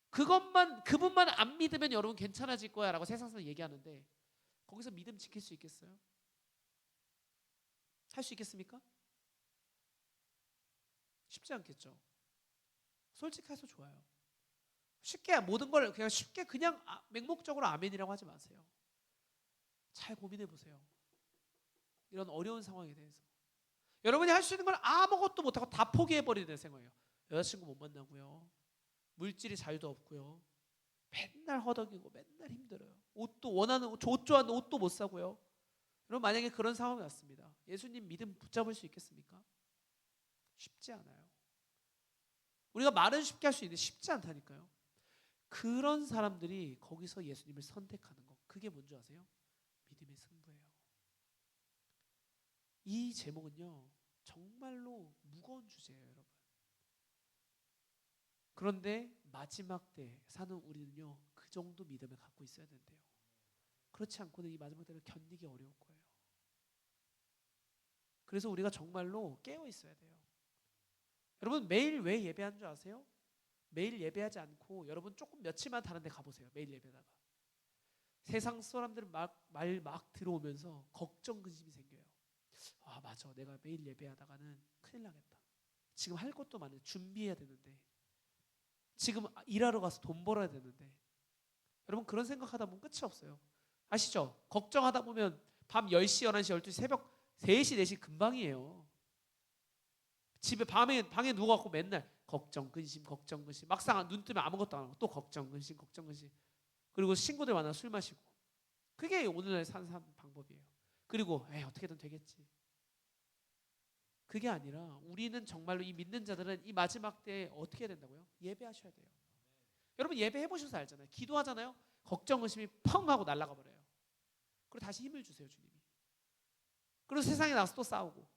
그분만 안 믿으면 여러분 괜찮아질 거야 라고 세상에서 얘기하는데 거기서 믿음 지킬 수 있겠어요? 할 수 있겠습니까? 쉽지 않겠죠. 솔직해서 좋아요. 쉽게 모든 걸 그냥 쉽게 그냥 맹목적으로 아멘이라고 하지 마세요. 잘 고민해 보세요. 이런 어려운 상황에 대해서. 여러분이 할 수 있는 걸 아무것도 못하고 다 포기해버리는 생각이에요. 여자친구 못 만나고요. 물질이 자유도 없고요. 맨날 허덕이고 맨날 힘들어요. 옷도 원하는 옷 좋아하는 옷도 못 사고요. 여러분 만약에 그런 상황이 왔습니다. 예수님 믿음 붙잡을 수 있겠습니까? 쉽지 않아요. 우리가 말은 쉽게 할 수 있는데 쉽지 않다니까요. 그런 사람들이 거기서 예수님을 선택하는 거, 그게 뭔지 아세요? 믿음의 승부예요. 이 제목은요 정말로 무거운 주제예요, 여러분. 그런데 마지막 때 사는 우리는요 그 정도 믿음을 갖고 있어야 된대요. 그렇지 않고는 이 마지막 때를 견디기 어려울 거예요. 그래서 우리가 정말로 깨어 있어야 돼요. 여러분 매일 왜 예배하는 줄 아세요? 매일 예배하지 않고 여러분 조금 며칠만 다른 데 가보세요. 매일 예배다가 세상 사람들 말 막 들어오면서 걱정 근심이 생겨요. 아 맞아, 내가 매일 예배하다가는 큰일 나겠다. 지금 할 것도 많은데 준비해야 되는데, 지금 일하러 가서 돈 벌어야 되는데. 여러분 그런 생각하다 보면 끝이 없어요. 아시죠? 걱정하다 보면 밤 10시, 11시, 12시, 새벽 3시, 4시 금방이에요. 집에 방에 누워갖고 맨날 걱정 근심 걱정 근심, 막상 눈 뜨면 아무것도 안 하고 또 걱정 근심 걱정 근심. 그리고 친구들 만나 술 마시고. 그게 오늘날 사는 방법이에요. 그리고 어떻게든 되겠지. 그게 아니라 우리는 정말로 이 믿는 자들은 이 마지막 때에 어떻게 해야 된다고요? 예배하셔야 돼요. 여러분 예배 해보셔서 알잖아요. 기도하잖아요. 걱정 의심이 펑 하고 날아가 버려요. 그리고 다시 힘을 주세요, 주님이. 그리고 세상에 나가서 또 싸우고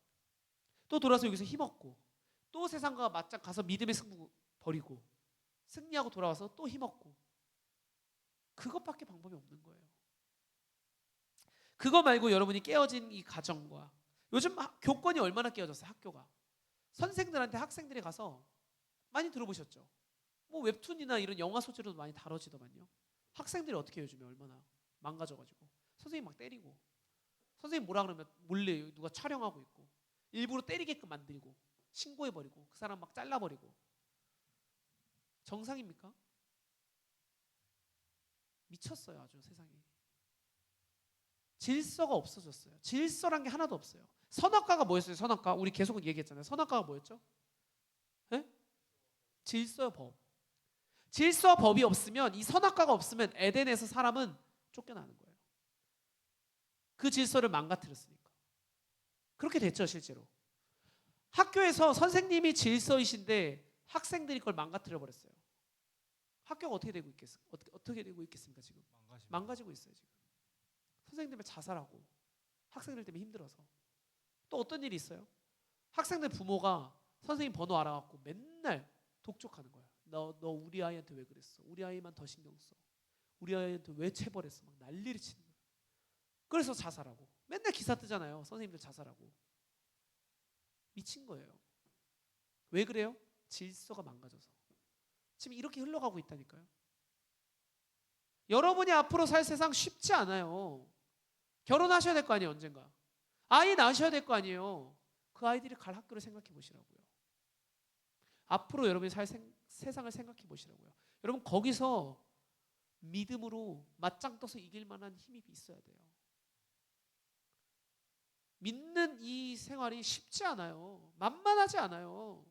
또 돌아서 여기서 힘없고 또 세상과 맞짱 가서 믿음의 승부 버리고 승리하고 돌아와서 또 힘없고. 그것밖에 방법이 없는 거예요. 그거 말고 여러분이 깨어진 이 가정과, 요즘 교권이 얼마나 깨어졌어요. 학교가 선생들한테 학생들이 가서 많이 들어보셨죠? 뭐 웹툰이나 이런 영화 소재로도 많이 다뤄지더만요. 학생들이 어떻게 해요? 요즘에 얼마나 망가져가지고 선생님 막 때리고, 선생님 뭐라 그러면 몰래 누가 촬영하고 있고 일부러 때리게끔 만들고 신고해버리고 그 사람 막 잘라버리고. 정상입니까? 미쳤어요. 아주 세상이. 질서가 없어졌어요. 질서란 게 하나도 없어요. 선악과가 뭐였어요? 선악과. 우리 계속 얘기했잖아요. 선악과가 뭐였죠? 네? 질서, 법. 질서, 법이 없으면, 이 선악과가 없으면 에덴에서 사람은 쫓겨나는 거예요. 그 질서를 망가뜨렸으니까. 그렇게 됐죠, 실제로. 학교에서 선생님이 질서이신데 학생들이 그걸 망가뜨려 버렸어요. 학교가 어떻게 되고 있겠습니까? 지금 망가지고 있어요. 지금 선생님 때문에 자살하고 학생들 때문에 힘들어서. 또 어떤 일이 있어요? 학생들 부모가 선생님 번호 알아갖고 맨날 독촉하는 거야. 너 우리 아이한테 왜 그랬어? 우리 아이만 더 신경 써. 우리 아이한테 왜 체벌했어? 막 난리를 치는 거야. 그래서 자살하고. 맨날 기사 뜨잖아요. 선생님들 자살하고. 미친 거예요. 왜 그래요? 질서가 망가져서. 지금 이렇게 흘러가고 있다니까요. 여러분이 앞으로 살 세상 쉽지 않아요. 결혼하셔야 될 거 아니에요. 언젠가 아이 낳으셔야 될 거 아니에요. 그 아이들이 갈 학교를 생각해 보시라고요. 앞으로 여러분이 살 세상을 생각해 보시라고요. 여러분 거기서 믿음으로 맞짱 떠서 이길 만한 힘이 있어야 돼요. 믿는 이 생활이 쉽지 않아요. 만만하지 않아요.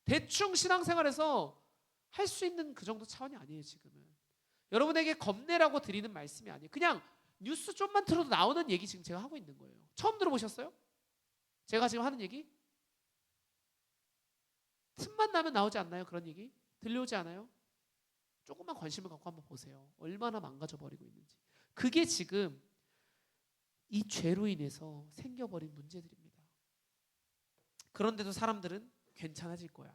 대충 신앙생활에서 할 수 있는 그 정도 차원이 아니에요. 지금은 여러분에게 겁내라고 드리는 말씀이 아니에요. 그냥 뉴스 좀만 틀어도 나오는 얘기 지금 제가 하고 있는 거예요. 처음 들어보셨어요? 제가 지금 하는 얘기? 틈만 나면 나오지 않나요? 그런 얘기? 들려오지 않아요? 조금만 관심을 갖고 한번 보세요. 얼마나 망가져 버리고 있는지. 그게 지금 이 죄로 인해서 생겨버린 문제들입니다. 그런데도 사람들은 괜찮아질 거야.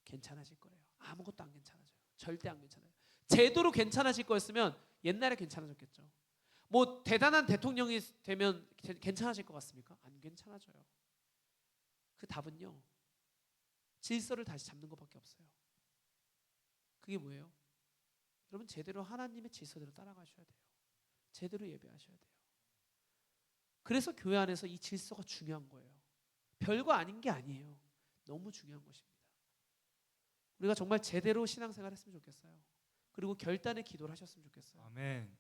괜찮아질 거예요. 아무것도 안 괜찮아져요. 절대 안 괜찮아요. 제도로 괜찮아질 거였으면 옛날에 괜찮아졌겠죠. 뭐 대단한 대통령이 되면 괜찮아질 것 같습니까? 안 괜찮아져요. 그 답은요, 질서를 다시 잡는 것밖에 없어요. 그게 뭐예요? 여러분 제대로 하나님의 질서대로 따라가셔야 돼요. 제대로 예배하셔야 돼요. 그래서 교회 안에서 이 질서가 중요한 거예요. 별거 아닌 게 아니에요. 너무 중요한 것입니다. 우리가 정말 제대로 신앙생활 했으면 좋겠어요. 그리고 결단의 기도를 하셨으면 좋겠어요. 아멘.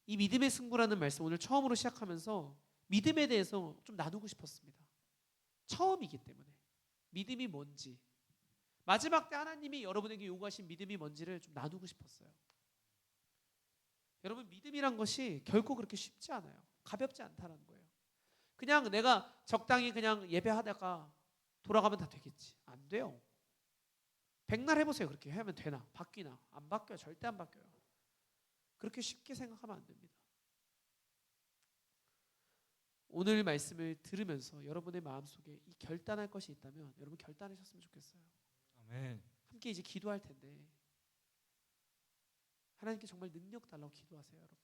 이 믿음의 승부라는 말씀 오늘 처음으로 시작하면서 믿음에 대해서 좀 나누고 싶었습니다. 처음이기 때문에 믿음이 뭔지, 마지막 때 하나님이 여러분에게 요구하신 믿음이 뭔지를 좀 나누고 싶었어요. 여러분, 믿음이란 것이 결코 그렇게 쉽지 않아요. 가볍지 않다는 거예요. 그냥 내가 적당히 그냥 예배하다가 돌아가면 다 되겠지. 안 돼요. 백날 해보세요. 그렇게 하면 되나? 바뀌나? 안 바뀌어요. 절대 안 바뀌어요. 그렇게 쉽게 생각하면 안 됩니다. 오늘 말씀을 들으면서 여러분의 마음속에 이 결단할 것이 있다면 여러분 결단하셨으면 좋겠어요. 아멘. 함께 이제 기도할 텐데 하나님께 정말 능력 달라고 기도하세요. 여러분,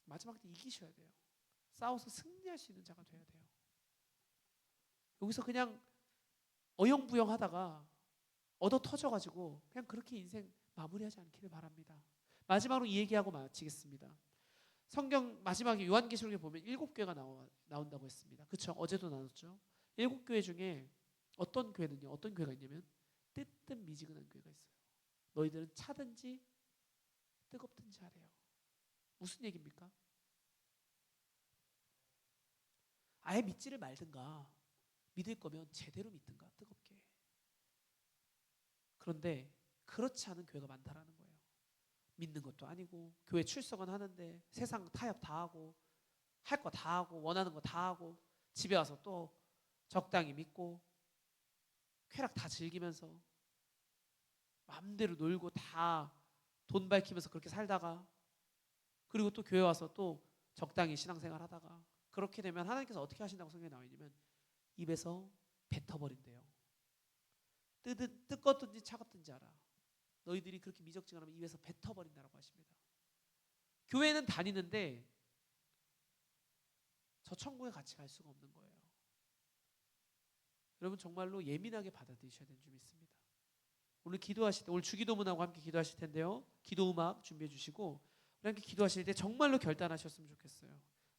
마지막 때 이기셔야 돼요. 싸워서 승리할 수 있는 자가 돼야 돼요. 여기서 그냥 어영부영 하다가 얻어 터져가지고 그냥 그렇게 인생 마무리하지 않기를 바랍니다. 마지막으로 이 얘기하고 마치겠습니다. 성경 마지막에 요한계시록에 보면 7교회가 나온다고 했습니다. 그렇죠? 어제도 나눴죠. 7교회 중에 어떤 교회는요, 어떤 교회가 있냐면 뜨뜻 미지근한 교회가 있어요. 너희들은 차든지 뜨겁든지 하래요. 무슨 얘기입니까? 아예 믿지를 말든가, 믿을 거면 제대로 믿든가, 뜨겁게. 그런데 그렇지 않은 교회가 많다라는 거예요. 믿는 것도 아니고 교회 출석은 하는데 세상 타협 다 하고 할 거 다 하고 원하는 거 다 하고 집에 와서 또 적당히 믿고 쾌락 다 즐기면서 마음대로 놀고 다 돈 밝히면서 그렇게 살다가 그리고 또 교회 와서 또 적당히 신앙생활 하다가 그렇게 되면 하나님께서 어떻게 하신다고 성경에 나와 있냐면 입에서 뱉어버린대요. 뜨겁든지 차갑든지 알아. 너희들이 그렇게 미적지근하면 입에서 뱉어버린다라고 하십니다. 교회는 다니는데 저 천국에 같이 갈 수가 없는 거예요. 여러분 정말로 예민하게 받아들이셔야 되는 줄 믿습니다. 오늘 기도하실 때, 오늘 주기도문하고 함께 기도하실 텐데요, 기도 음악 준비해 주시고 우리 함께 기도하실 때 정말로 결단하셨으면 좋겠어요.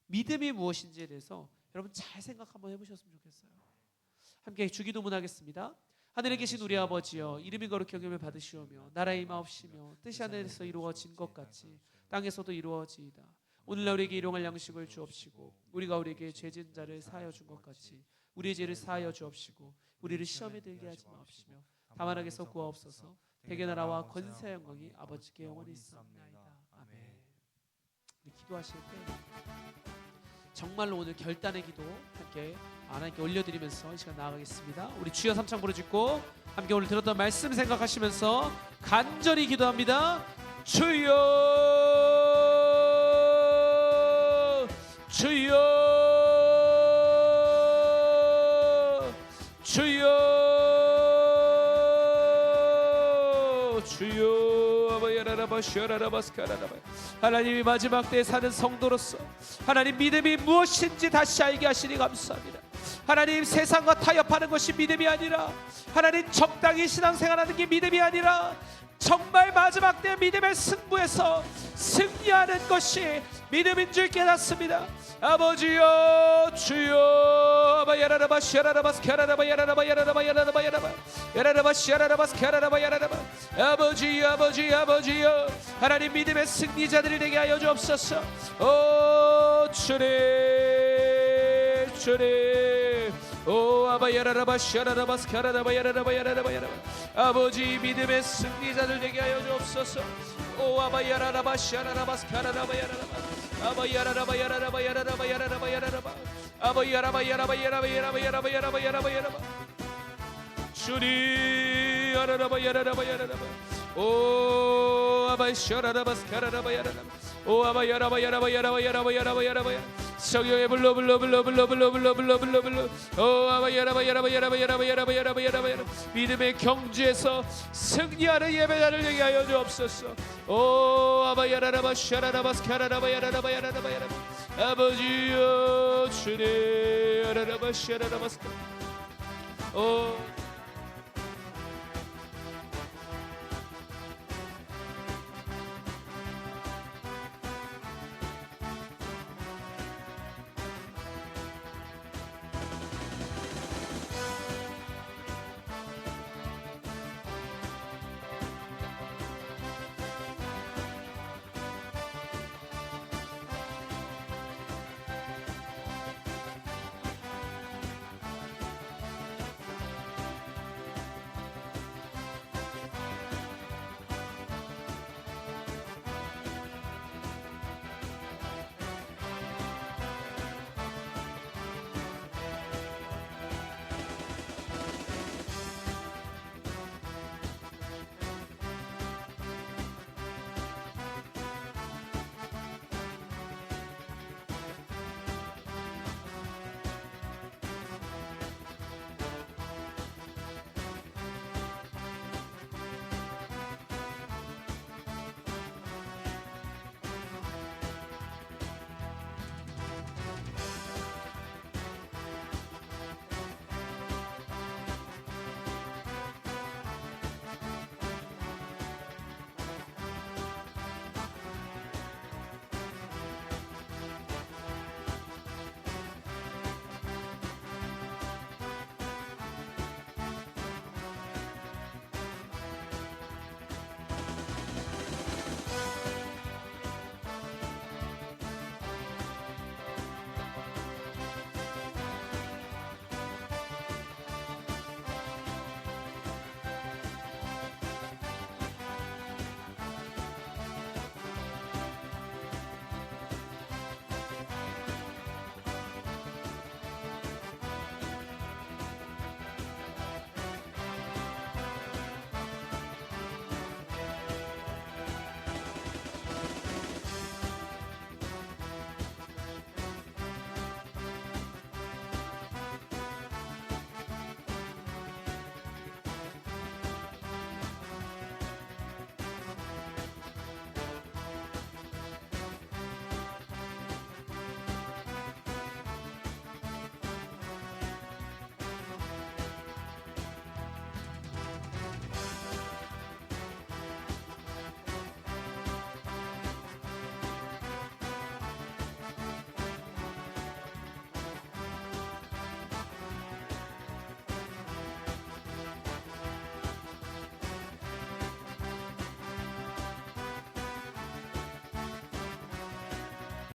믿음이 무엇인지에 대해서 여러분 잘 생각 한번 해보셨으면 좋겠어요. 함께 주기도문 하겠습니다. 하늘에 계신 우리 아버지여, 이름이 거룩히 여김을 받으시오며 나라의 임하옵시며 뜻이 하늘에서 이루어진 것 같이 땅에서도 이루어지이다. 오늘날 우리에게 일용할 양식을 주옵시고 우리가 우리에게 죄 지은 자를 사하여 준 것 같이 우리의 죄를 사하여 주옵시고 우리를 시험에 들게 하지 마옵시며 다만 악에서 구하옵소서. 대개 나라와 권세 영광이 아버지께 영원히 있사옵나이다. 아멘. 우리 기도하실 때 정말로 오늘 결단의 기도 함께 하나님께 올려드리면서 이 시간 나아가겠습니다. 우리 주여 삼창 부르짖고 함께 오늘 들었던 말씀 생각하시면서 간절히 기도합니다. 주여 주여 주여 주여. 하나님이 마지막 때에 사는 성도로서 하나님 믿음이 무엇인지 다시 알게 하시니 감사합니다. 하나님 세상과 타협하는 것이 믿음이 아니라 하나님 적당히 신앙생활하는 게 믿음이 아니라 정말 마지막 때 믿음의 승부에서 승리하는 것이 믿음인 줄 깨닫습니다. 아버지여 주여 아버지 아버지여 하나님 믿음의 승리자들이 되게 하여 주옵소서. 오 주님 오 아버지 믿음의 승리자들 되게 하여 주옵소서. 오 주님 오 성령의 불러 믿음의 경주에서 승리하는 예배자를 되게 하여 주옵소서. 오 아버지여 주님 오